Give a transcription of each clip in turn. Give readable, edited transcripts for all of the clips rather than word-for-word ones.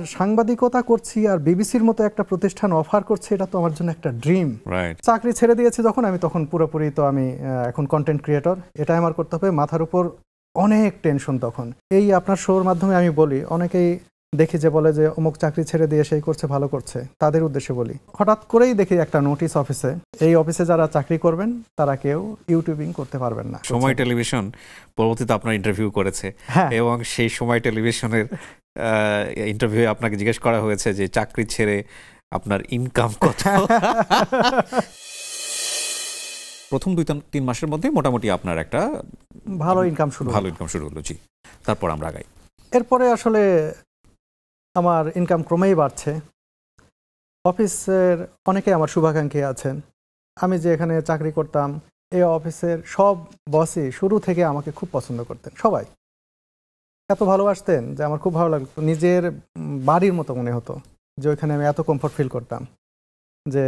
সাংবাদিকতা করছি আর বিবিসির মতো একটা প্রতিষ্ঠান অফার করছে, এটা তো আমার জন্য একটা ড্রিম। চাকরি ছেড়ে দিয়েছি যখন আমি, তখন পুরোপুরি তো আমি এখন কন্টেন্ট ক্রিয়েটর, এটাই আমার করতে হবে। মাথার উপর অনেক টেনশন তখন। এই আপনার শোর মাধ্যমে আমি বলি, অনেকেই দেখি যে বলে যে অমুক চাকরি ছেড়ে দিয়ে সেই করছে, ভালো করছে, তাদের উদ্দেশ্যে বলি। হঠাৎ করেই দেখি একটা নোটিশ অফিসে, এই অফিসে যারা চাকরি করবেন তারা কেউ ইউটিউবিং করতে পারবেন না। সময় টেলিভিশন পরবর্তীতে আপনার ইন্টারভিউ করেছে, এবং সেই সময় টেলিভিশনের ইন্টারভিউ আপনাকে জিজ্ঞেস করা হয়েছে যে চাকরি ছেড়ে আপনার ইনকাম কত। প্রথম 2-3 মাসের মধ্যে মোটামুটি আপনার একটা ভালো ইনকাম শুরু হলো। জি, তারপর আমরা আগাই। এরপরে আসলে আমার ইনকাম ক্রমেই বাড়ছে। অফিসের অনেকেই আমার শুভাকাঙ্ক্ষী আছেন। আমি যে এখানে চাকরি করতাম, এই অফিসের সব বসই শুরু থেকে আমাকে খুব পছন্দ করতেন। সবাই এত ভালোবাসতেন যে আমার খুব ভালো লাগতো, নিজের বাড়ির মতো মনে হতো যে ওইখানে আমি এত কমফর্ট ফিল করতাম যে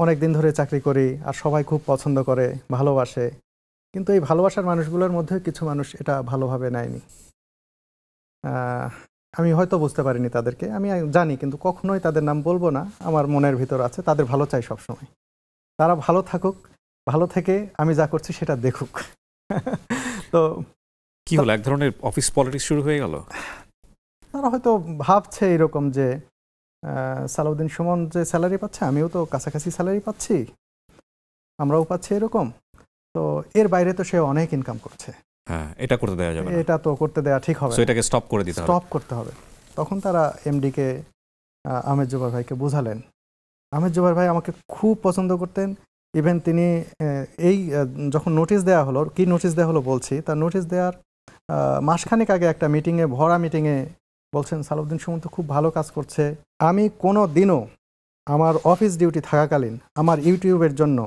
অনেক দিন ধরে চাকরি করি আর সবাই খুব পছন্দ করে, ভালোবাসে। কিন্তু এই ভালোবাসার মানুষগুলোর মধ্যে কিছু মানুষ এটা ভালোভাবে নেয়নি। আমি হয়তো বুঝতে পারিনি তাদেরকে, আমি জানি, কিন্তু কখনোই তাদের নাম বলবো না। আমার মনের ভিতর আছে, তাদের ভালো চাই সবসময়। তারা ভালো থাকুক, ভালো থেকে আমি যা করছি সেটা দেখুক। তো কি হলো, এক ধরনের অফিস পলিটিক্স শুরু হয়ে গেল। তারা হয়তো ভাবছে এরকম যে সালাউদ্দিন সুমন যে স্যালারি পাচ্ছে, আমিও তো কাছাকাছি স্যালারি পাচ্ছি, আমরাও পাচ্ছি এরকম। তো এর বাইরে তো সে অনেক ইনকাম করছে, এটা করতে দেওয়া যাবে না, এটা তো করতে দেওয়া ঠিক হবে, এটাকে স্টপ করে দিতে হবে, স্টপ করতে হবে। তখন তারা এমডিকে আহমেদ জুবায়ের ভাইকে বুঝালেন। আহমেদ জুবায়ের ভাই আমাকে খুব পছন্দ করতেন। ইভেন তিনি এই যখন নোটিশ দেওয়া হলো, কি নোটিশ দেওয়া হলো বলছি, তার নোটিশ দেওয়ার মাসখানেক আগে একটা মিটিংয়ে, ভরা মিটিংয়ে বলছেন সালাউদ্দিন সুমন তো খুব ভালো কাজ করছে। আমি কোনো দিনও আমার অফিস ডিউটি থাকাকালীন আমার ইউটিউবের জন্য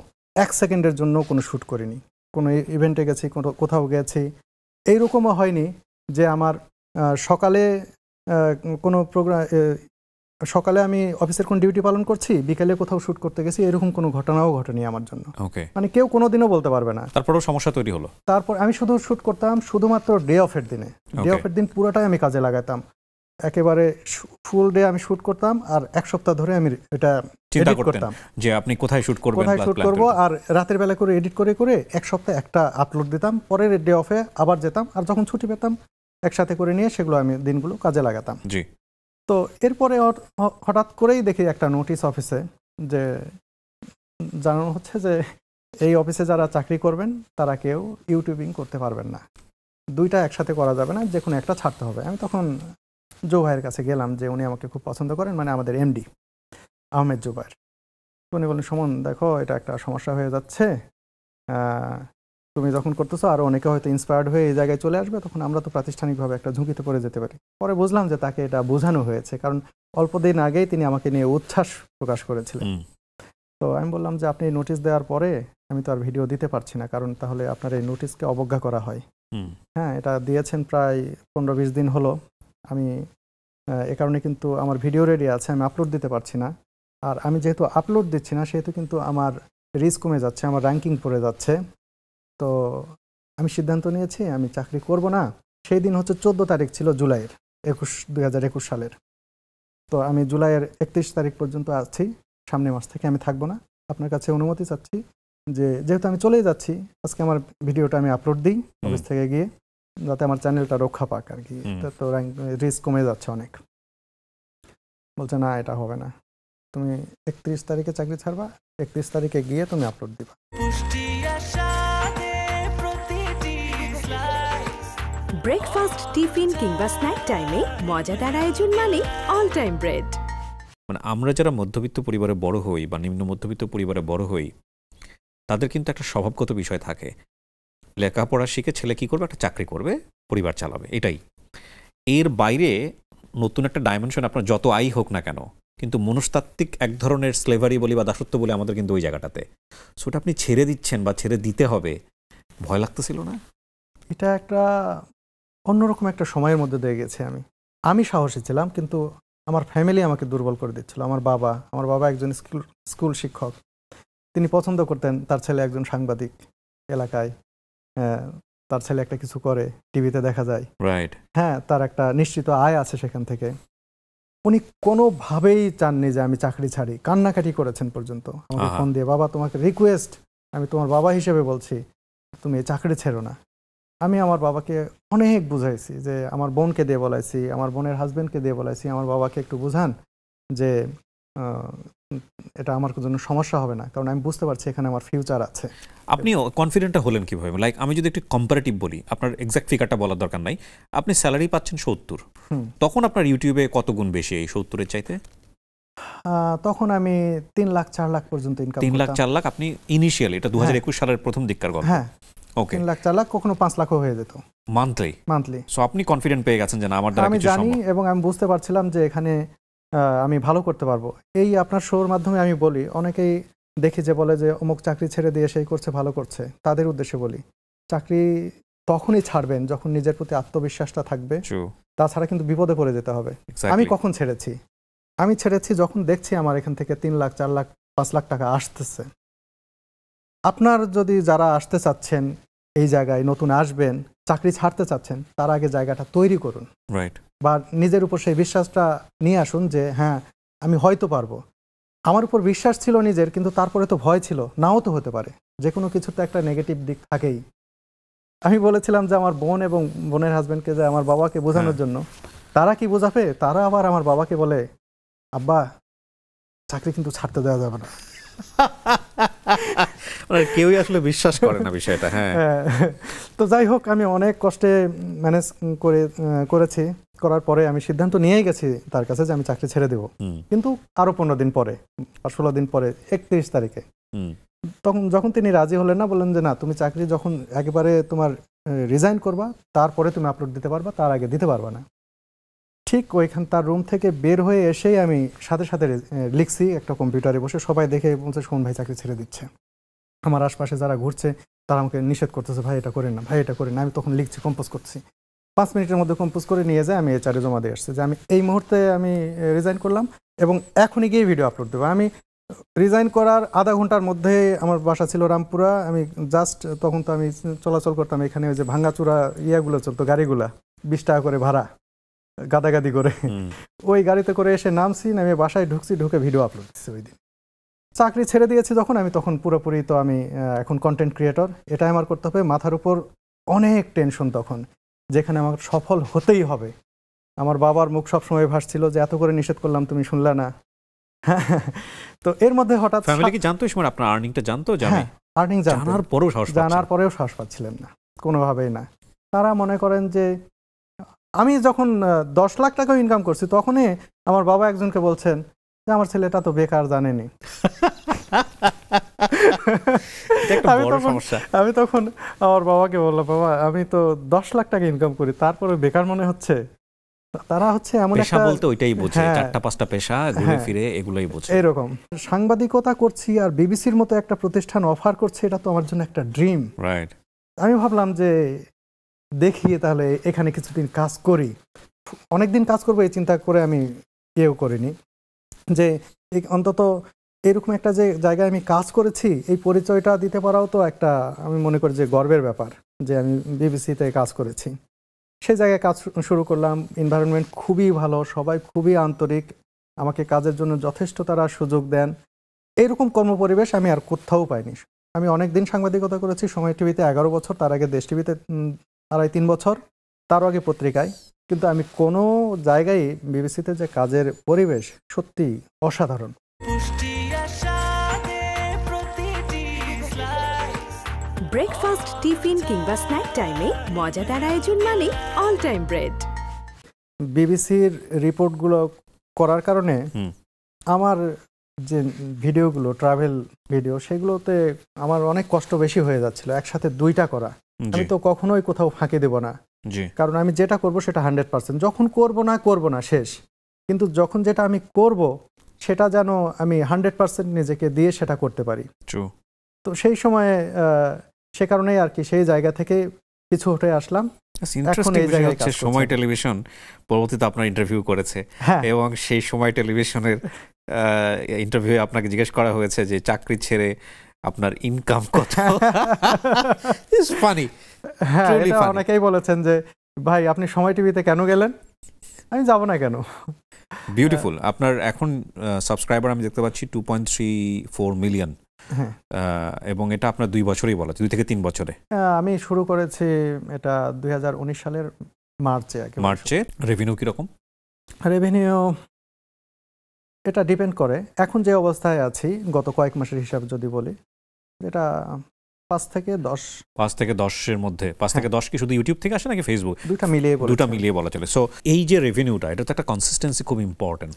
1 সেকেন্ডের জন্য কোনো শ্যুট করিনি। কোনো ইভেন্টে গেছি, কোথাও গেছি, এইরকমও হয়নি যে আমার সকালে কোনো প্রোগ্রাম, সকালে আমি অফিসের কোন ডিউটি পালন করছি, বিকেলে কোথাও শ্যুট করতে গেছি, এরকম কোনো ঘটনাও ঘটেনি আমার জন্য। মানে কেউ কোনোদিনও বলতে পারবে না। তারপরেও সমস্যা তৈরি হলো। তারপর আমি শুধু শ্যুট করতাম শুধুমাত্র ডে অফের দিনে। ডে অফের দিন পুরোটাই আমি কাজে লাগাতাম, একেবারে ফুল ডে আমি শ্যুট করতাম, আর 1 সপ্তাহ ধরে আমি এটা এডিট করতাম যে আপনি কোথায় শ্যুট করবেন, কোথায় শ্যুট করব, আর রাতের বেলা করে এডিট করে করে 1 সপ্তাহে একটা আপলোড দিতাম। পরের ডে অফে আবার যেতাম, আর যখন ছুটি পেতাম একসাথে করে নিয়ে সেগুলো আমি দিনগুলো কাজে লাগাতাম। জি। তো এরপরে হঠাৎ করেই দেখি একটা নোটিশ অফিসে, যে জানানো হচ্ছে যে এই অফিসে যারা চাকরি করবেন তারা কেউ ইউটিউবিং করতে পারবেন না, দুইটা একসাথে করা যাবে না, যে কোনো একটা ছাড়তে হবে। আমি তখন জো ভাইয়ের কাছে গেলাম, যে উনি আমাকে খুব পছন্দ করেন, মানে আমাদের এমডি আহমেদ জুবায়ের। উনি বললেন, সুমন দেখো এটা একটা সমস্যা হয়ে যাচ্ছে, তুমি যখন করতেছো আরও অনেকে হয়তো ইন্সপায়ার্ড হয়ে এই জায়গায় চলে আসবে, তখন আমরা তো প্রাতিষ্ঠানিকভাবে একটা ঝুঁকিতে পড়ে যেতে পারি। পরে বুঝলাম যে তাকে এটা বোঝানো হয়েছে, কারণ অল্প দিন আগেই তিনি আমাকে নিয়ে উচ্ছ্বাস প্রকাশ করেছিলেন। তো আমি বললাম যে আপনি নোটিশ দেওয়ার পরে আমি তো আর ভিডিও দিতে পারছি না, কারণ তাহলে আপনার এই নোটিশকে অবজ্ঞা করা হয়। হ্যাঁ, এটা দিয়েছেন প্রায় 15-20 দিন হলো, আমি এ কারণে কিন্তু আমার ভিডিও রেডি আছে, আমি আপলোড দিতে পারছি না। আর আমি যেহেতু আপলোড দিচ্ছি না, সেহেতু কিন্তু আমার রিচ কমে যাচ্ছে, আমার র্যাঙ্কিং পড়ে যাচ্ছে। তো আমি সিদ্ধান্ত নিয়েছি আমি চাকরি করব না। সেই দিন হচ্ছে 14 তারিখ ছিল জুলাইয়ের 2021 সালের। তো আমি জুলাইয়ের 31 তারিখ পর্যন্ত আছি, সামনের মাস থেকে আমি থাকবো না। আপনার কাছে অনুমতি চাচ্ছি যে যেহেতু আমি চলেই যাচ্ছি, আজকে আমার ভিডিওটা আমি আপলোড দিই অফিস থেকে গিয়ে, যাতে আমার চ্যানেলটা রক্ষা পাক আর কি। তো রিস্ক কমে যাচ্ছে অনেক। বলছে না, এটা হবে না, তুমি 31 তারিখে চাকরি ছাড়বা, 31 তারিখে গিয়ে তুমি আপলোড দিবা। ব্রেকফাস্ট, টিফিন কিংবা স্ন্যাক টাইমে মজাদার আয়োজন মানে অল টাইম ব্রেড। মানে আমরা যারা মধ্যবিত্ত পরিবারে বড় হই বা নিম্ন মধ্যবিত্ত পরিবারে বড় হই, তাদের কিন্তু একটা স্বভাবগত বিষয় থাকে, লেখাপড়া শিখে ছেলে কী করবে, একটা চাকরি করবে, পরিবার চালাবে, এটাই। এর বাইরে নতুন একটা ডাইমেনশন আপনার যত আয় হোক না কেন, কিন্তু মনস্তাত্ত্বিক এক ধরনের স্লেভারি বলি বা দাসত্ব বলি আমাদের কিন্তু ওই জায়গাটাতে। সো ওটা আপনি ছেড়ে দিচ্ছেন বা ছেড়ে দিতে হবে, ভয় লাগতেছিল না? এটা একটা অন্যরকম একটা সময়ের মধ্যে দিয়ে গেছি আমি সাহসী ছিলাম, কিন্তু আমার ফ্যামিলি আমাকে দুর্বল করে দিচ্ছিল। আমার বাবা একজন স্কুল শিক্ষক, তিনি পছন্দ করতেন তার ছেলে একজন সাংবাদিক, এলাকায় তার ছেলে একটা কিছু করে, টিভিতে দেখা যায়, হ্যাঁ, তার একটা নিশ্চিত আয় আছে সেখান থেকে। উনি কোনোভাবেই চাননি যে আমি চাকরি ছাড়ি, কান্নাকাটি করেছেন পর্যন্ত আমাকে ফোন দিয়ে, বাবা তোমাকে রিকোয়েস্ট, আমি তোমার বাবা হিসেবে বলছি তুমি এই চাকরি ছেড়ো না। আমি আমার বাবাকে অনেক বুঝাইছি, যে আমার বোনকে দিয়ে বলাইছি, আমার বোনের হাজবেন্ডকে দিয়ে বলাইছি, আমার বাবাকে একটু বুঝান যে এটা আমার জন্য সমস্যা হবে না, কারণ আমি বুঝতে পারছি এখানে আমার ফিউচার আছে। আপনি কনফিডেন্টটা হলেন কিভাবে? লাইক আমি যদি একটু কম্পারেটিভ বলি, আপনার এক্সাক্ট ফিগারটা বলার দরকার নাই, আপনি স্যালারি পাচ্ছেন 70, তখন আপনার ইউটিউবে কত গুণ বেশি এই 70-এর চাইতে? তখন আমি 3 লাখ 4 লাখ পর্যন্ত ইনকাম 3 লাখ 4 লাখ আপনি ইনিশিয়ালি, এটা 2021 সালের প্রথম দিককার গল্প। হ্যাঁ, ওকে, 3 লাখ 4 লাখ, কখনো 5 লাখও হয়ে যেত মান্থলি। সো আপনি কনফিডেন্ট পেয়ে গেছেন যে না, আমার দ্বারা কিছু সম্ভব। আমি জানি এবং আমি বুঝতে পারছিলাম যে এখানে আমি ভালো করতে পারবো। এই আপনার শোর মাধ্যমে আমি বলি, অনেকেই দেখি যে বলে যে অমুক চাকরি ছেড়ে দিয়ে সেই করছে, ভালো করছে, তাদের উদ্দেশ্যে বলি চাকরি তখনই ছাড়বেন যখন নিজের প্রতি আত্মবিশ্বাসটা থাকবে, তাছাড়া কিন্তু বিপদে পড়ে যেতে হবে। আমি কখন ছেড়েছি? আমি ছেড়েছি যখন দেখছি আমার এখান থেকে 3 লাখ 4 লাখ 5 লাখ টাকা আসতেছে। আপনার যদি যারা আসতে চাচ্ছেন, এই জায়গায় নতুন আসবেন, চাকরি ছাড়তে চাচ্ছেন, তার আগে জায়গাটা তৈরি করুন, রাইট, বা নিজের উপর সেই বিশ্বাসটা নিয়ে আসুন যে হ্যাঁ আমি হয়তো পারবো। আমার উপর বিশ্বাস ছিল নিজের, কিন্তু তারপরে তো ভয় ছিল, নাও তো হতে পারে, যে কোনো কিছুর তো একটা নেগেটিভ দিক থাকেই। আমি বলেছিলাম যে আমার বোন এবং বোনের হাজবেন্ডকে, যে আমার বাবাকে বোঝানোর জন্য, তারা কি বোঝাবে, তারা আবার আমার বাবাকে বলে আব্বা চাকরি কিন্তু ছাড়তে দেওয়া যাবে না। কেউই আসলে বিশ্বাস করে না বিষয়টা। হ্যাঁ, তো যাই হোক, আমি অনেক কষ্টে ম্যানেজ করেছি। করার পরে আমি সিদ্ধান্ত নিয়েই গেছি তার কাছে যে আমি চাকরি ছেড়ে দেব, কিন্তু আরো 15 দিন পরে, 16 দিন পরে, 31 তারিখে। তখন যখন তিনি রাজি হলেন না, বললেন যে না, তুমি চাকরি যখন একেবারে তোমার রিজাইন করবা তারপরে তুমি আপলোড দিতে পারবা, তার আগে দিতে পারবা না। ঠিক ওইখান তার রুম থেকে বের হয়ে এসেই আমি সাথে সাথে লিখছি একটা কম্পিউটারে বসে, সবাই দেখে বলছে শোন ভাই চাকরি ছেড়ে দিচ্ছে। আমার আশপাশে যারা ঘুরছে তারা আমাকে নিষেধ করতেছে, ভাই এটা করেন না, ভাই এটা করেন না। আমি তখন লিখছি, কম্পোজ করছি, 5 মিনিটের মধ্যে কম্পোজ করে নিয়ে যায় আমি HR-এ জমা দিয়ে আসছি যে আমি এই মুহূর্তে আমি রিজাইন করলাম এবং এখনই গিয়ে ভিডিও আপলোড দেবো। আমি রিজাইন করার আধা ঘন্টার মধ্যে, আমার বাসা ছিল রামপুরা, আমি জাস্ট তখন তো আমি চলাচল করতাম এখানে, ওই যে ভাঙ্গাচুরা ইয়াগুলো চলতো, গাড়িগুলা 20 টাকা করে ভাড়া, গাদাগাদি করে, ওই গাড়িতে করে এসে নামছি, নামে বাসায় ঢুকছি, ঢুকে ভিডিও আপলোড দিচ্ছি। ওই দিন চাকরি ছেড়ে দিয়েছি যখন আমি, তখন পুরোপুরি তো আমি এখন কন্টেন্ট ক্রিয়েটর, এটাই আমার করতে হবে। মাথার উপর অনেক টেনশন তখন, যেখানে আমার সফল হতেই হবে। আমার বাবার মুখ সবসময় ভাসছিল যে এত করে নিষেধ করলাম তুমি শুনলে না। তো এর মধ্যে হঠাৎ ফ্যামিলি কি জানতো এই সময় আপনার আর্নিংটা জানতো? আর্নিং জানার পরেও সাহস পাচ্ছিলেন না, কোনোভাবেই না। তারা মনে করেন যে আমি যখন 10 লাখ টাকা ইনকাম করছি, তখনই আমার বাবা একজনকে বলছেন যে আমার ছেলেটা তো বেকার, জানেনি। আমি তখন আমার বাবাকে বললাম, বাবা আমি তো 10 লাখ টাকা ইনকাম করি, তারপরে বেকার মনে হচ্ছে। তারা হচ্ছে এমন একটা বলতে ওইটাই বোঝে, 4টা-5টা পেশা ঘুরে ফিরে এগুলাই বোঝে। এরকম সাংবাদিকতা করছি আর বিবিসির মতো একটা প্রতিষ্ঠান অফার করছে, এটা তো আমার জন্য একটা ড্রিম, রাইট। আমি ভাবলাম যে দেখি তাহলে এখানে কিছুদিন কাজ করি, অনেকদিন কাজ করবো এই চিন্তা করে আমি কেউ করিনি, যে অন্তত এরকম একটা যে জায়গায় আমি কাজ করেছি, এই পরিচয়টা দিতে পারাও তো একটা, আমি মনে করি যে গর্বের ব্যাপার যে আমি বিবিসিতে কাজ করেছি। সেই জায়গায় কাজ শুরু করলাম, এনভায়রনমেন্ট খুবই ভালো, সবাই খুবই আন্তরিক, আমাকে কাজের জন্য যথেষ্ট তারা সুযোগ দেন। এইরকম কর্মপরিবেশ আমি আর কোথাও পাইনি। আমি অনেক দিন সাংবাদিকতা করেছি, সময় টিভিতে 11 বছর, তার আগে দেশ টিভিতে 2.5-3 বছর, তার আগে পত্রিকায়, কিন্তু আমি কোনো জায়গায় বিবিসিতে যে কাজের পরিবেশ সত্যি অসাধারণ। ব্রেকফাস্ট, টিফিন কিংবা স্ন্যাক টাইমে মজাদার আয়োজন মানে অল টাইম ব্রেড। বিবিসির রিপোর্টগুলো করার কারণে আমার যে ভিডিওগুলো, ট্রাভেল ভিডিও, সেগুলোতে আমার অনেক কষ্ট বেশি হয়ে যাচ্ছিল, একসাথে 2টা করা। আমি তো কখনোই কোথাও ফাঁকি দেব না, কারণ আমি যেটা করব সেটা 100%, যখন করব না শেষ, কিন্তু যখন যেটা আমি করব সেটা যেন আমি 100% নিজেকে দিয়ে সেটা করতে পারি। তো সেই সময়ে সে কারণেই আর কি সেই জায়গা থেকে পিছু হটে আসলাম। সময় টেলিভিশন পরবর্তীতে আপনার ইন্টারভিউ করেছে, এবং সেই সময় টেলিভিশনের ইন্টারভিউ আপনাকে জিজ্ঞেস করা হয়েছে যে চাকরি ছেড়ে আপনার ইনকাম কত। অনেকেই বলেছেন যে ভাই আপনি সময় টিভিতে কেন গেলেন? আমি যাব না কেন, বিউটিফুল। আপনার এখন সাবস্ক্রাইবার আমি দেখতে পাচ্ছি 2.34 মিলিয়ন, হ্যাঁ, এবং এটা আপনার 2 বছরেই বলা, 2 থেকে 3 বছরে। আমি শুরু করেছি এটা 2019 সালের মার্চে। মার্চে রেভিনিউ কিরকম? রেভিনিউ এটা ডিপেন্ড করে, এখন যে অবস্থায় আছি গত কয়েক মাসের হিসাব যদি বলি, এটা 5 থেকে 10। 5 থেকে 10-এর মধ্যে 5 থেকে 10 কি শুধু ইউটিউব থেকে আসে নাকি ফেসবুক? দুটা মিলিয়ে বলা চলে। সো এই যে রেভিনিউটা, এটা তো একটা কনসিস্টেন্সি খুব ইম্পর্টেন্ট।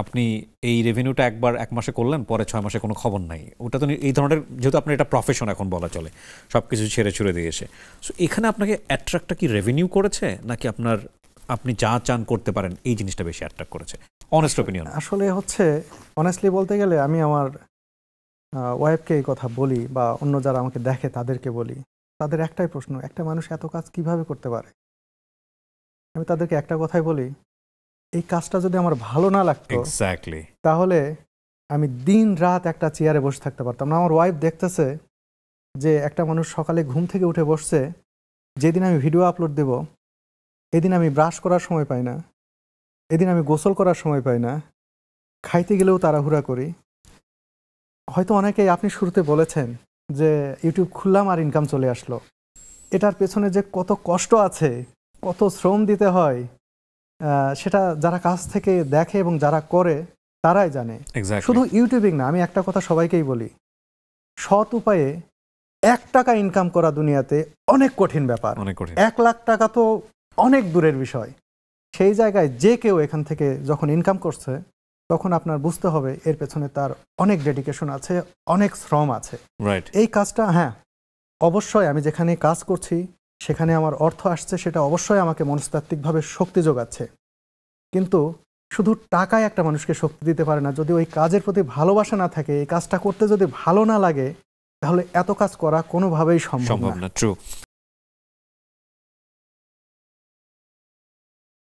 আপনি এই রেভিনিউটা একবার 1 মাসে করলেন, পরে 6 মাসে কোনো খবর নাই, ওটা তো এই ধরনের, যেহেতু আপনার এটা প্রফেশন এখন বলা চলে, সব কিছু ছেড়ে ছুড়ে দিয়ে এসে, সো এখানে আপনাকে অ্যাট্রাক্টটা কি রেভিনিউ করেছে নাকি আপনি যা চান করতে পারেন এই জিনিসটা বেশি অ্যাট্রাক্ট করেছে? Honest opinion. আসলে হচ্ছে অনেস্টলি বলতে গেলে আমি আমার ওয়াইফকে এই কথা বলি বা অন্য যারা আমাকে দেখে তাদেরকে বলি, তাদের একটাই প্রশ্ন, একটা মানুষ এত কাজ কিভাবে করতে পারে? আমি তাদেরকে একটা কথাই বলি, এই কাজটা যদি আমার ভালো না লাগতো এক্স্যাক্টলি, তাহলে আমি দিন রাত একটা চেয়ারে বসে থাকতে পারতাম না। আমার ওয়াইফ দেখতেছে যে একটা মানুষ সকালে ঘুম থেকে উঠে বসছে, যেদিন আমি ভিডিও আপলোড দেব এদিন আমি ব্রাশ করার সময় পাই না, এদিন আমি গোসল করার সময় পাই না, খাইতে গেলেও তাড়াহুড়া করি। হয়তো অনেকেই, আপনি শুরুতে বলেছেন যে ইউটিউব খুললাম আর ইনকাম চলে আসলো, এটার পেছনে যে কত কষ্ট আছে, কত শ্রম দিতে হয়, সেটা যারা কাছ থেকে দেখে এবং যারা করে তারাই জানে। শুধু ইউটিউবিং না, আমি একটা কথা সবাইকেই বলি, সৎ উপায়ে 1 টাকা ইনকাম করা দুনিয়াতে অনেক কঠিন ব্যাপার। 1 লাখ টাকা তো অনেক দূরের বিষয়। সেই জায়গায় যে কেউ এখান থেকে যখন ইনকাম করছে, তখন আপনার বুঝতে হবে এর পেছনে তার অনেক ডেডিকেশন আছে, অনেক শ্রম আছে। এই কাজটা, হ্যাঁ অবশ্যই আমি যেখানে কাজ করছি সেখানে আমার অর্থ আসছে, সেটা অবশ্যই আমাকে মনস্তাত্ত্বিকভাবে শক্তি যোগাচ্ছে, কিন্তু শুধু টাকায় একটা মানুষকে শক্তি দিতে পারে না। যদি ওই কাজের প্রতি ভালোবাসা না থাকে, এই কাজটা করতে যদি ভালো না লাগে, তাহলে এত কাজ করা কোনোভাবেই সম্ভব না। ট্রু।